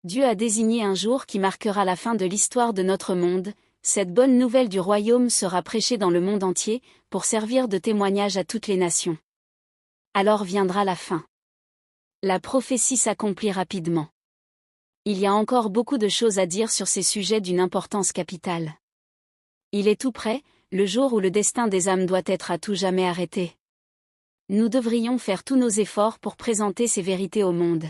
Dieu a désigné un jour qui marquera la fin de l'histoire de notre monde. Cette bonne nouvelle du royaume sera prêchée dans le monde entier, pour servir de témoignage à toutes les nations. Alors viendra la fin. La prophétie s'accomplit rapidement. Il y a encore beaucoup de choses à dire sur ces sujets d'une importance capitale. Il est tout près, le jour où le destin des âmes doit être à tout jamais arrêté. Nous devrions faire tous nos efforts pour présenter ces vérités au monde.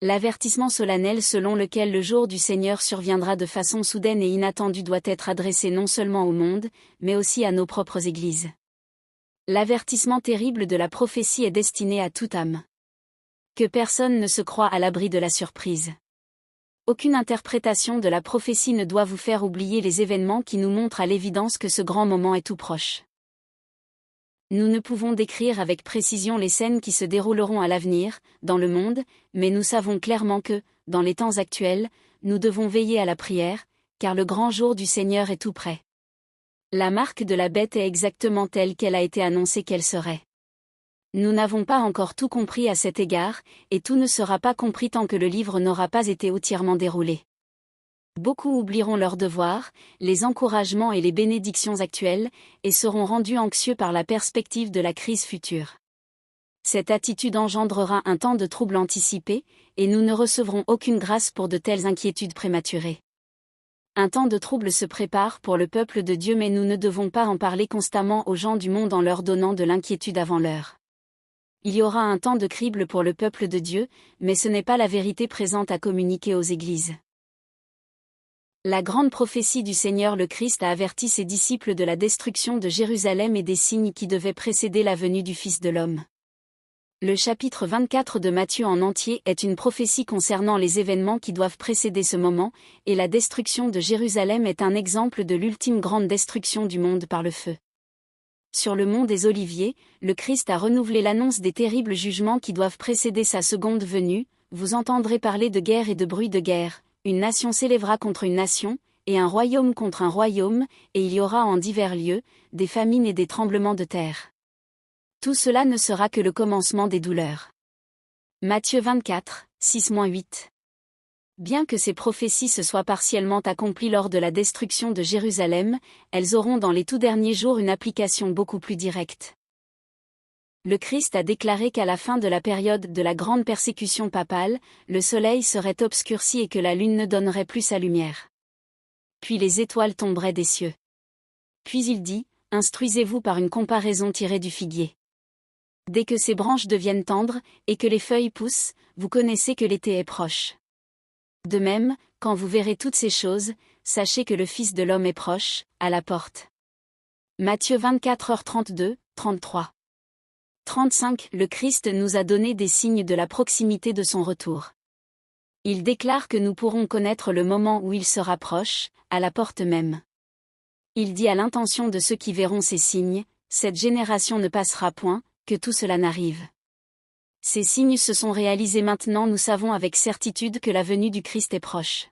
L'avertissement solennel selon lequel le jour du Seigneur surviendra de façon soudaine et inattendue doit être adressé non seulement au monde, mais aussi à nos propres églises. L'avertissement terrible de la prophétie est destiné à toute âme. Que personne ne se croie à l'abri de la surprise. Aucune interprétation de la prophétie ne doit vous faire oublier les événements qui nous montrent à l'évidence que ce grand moment est tout proche. Nous ne pouvons décrire avec précision les scènes qui se dérouleront à l'avenir, dans le monde, mais nous savons clairement que, dans les temps actuels, nous devons veiller à la prière, car le grand jour du Seigneur est tout près. La marque de la bête est exactement telle qu'elle a été annoncée qu'elle serait. Nous n'avons pas encore tout compris à cet égard, et tout ne sera pas compris tant que le livre n'aura pas été entièrement déroulé. Beaucoup oublieront leurs devoirs, les encouragements et les bénédictions actuelles, et seront rendus anxieux par la perspective de la crise future. Cette attitude engendrera un temps de trouble anticipé, et nous ne recevrons aucune grâce pour de telles inquiétudes prématurées. Un temps de trouble se prépare pour le peuple de Dieu, mais nous ne devons pas en parler constamment aux gens du monde en leur donnant de l'inquiétude avant l'heure. Il y aura un temps de crible pour le peuple de Dieu, mais ce n'est pas la vérité présente à communiquer aux églises. La grande prophétie du Seigneur le Christ a averti ses disciples de la destruction de Jérusalem et des signes qui devaient précéder la venue du Fils de l'homme. Le chapitre 24 de Matthieu en entier est une prophétie concernant les événements qui doivent précéder ce moment, et la destruction de Jérusalem est un exemple de l'ultime grande destruction du monde par le feu. Sur le mont des Oliviers, le Christ a renouvelé l'annonce des terribles jugements qui doivent précéder sa seconde venue. Vous entendrez parler de guerre et de bruit de guerre. Une nation s'élèvera contre une nation, et un royaume contre un royaume, et il y aura en divers lieux, des famines et des tremblements de terre. Tout cela ne sera que le commencement des douleurs. Matthieu 24, 6-8. Bien que ces prophéties se soient partiellement accomplies lors de la destruction de Jérusalem, elles auront dans les tout derniers jours une application beaucoup plus directe. Le Christ a déclaré qu'à la fin de la période de la grande persécution papale, le soleil serait obscurci et que la lune ne donnerait plus sa lumière. Puis les étoiles tomberaient des cieux. Puis il dit, « Instruisez-vous par une comparaison tirée du figuier. Dès que ses branches deviennent tendres, et que les feuilles poussent, vous connaissez que l'été est proche. De même, quand vous verrez toutes ces choses, sachez que le Fils de l'homme est proche, à la porte. » Matthieu 24h32, 33. 35. Le Christ nous a donné des signes de la proximité de son retour. Il déclare que nous pourrons connaître le moment où il sera proche, à la porte même. Il dit à l'intention de ceux qui verront ces signes, « Cette génération ne passera point, que tout cela n'arrive. » Ces signes se sont réalisés maintenant, nous savons avec certitude que la venue du Christ est proche.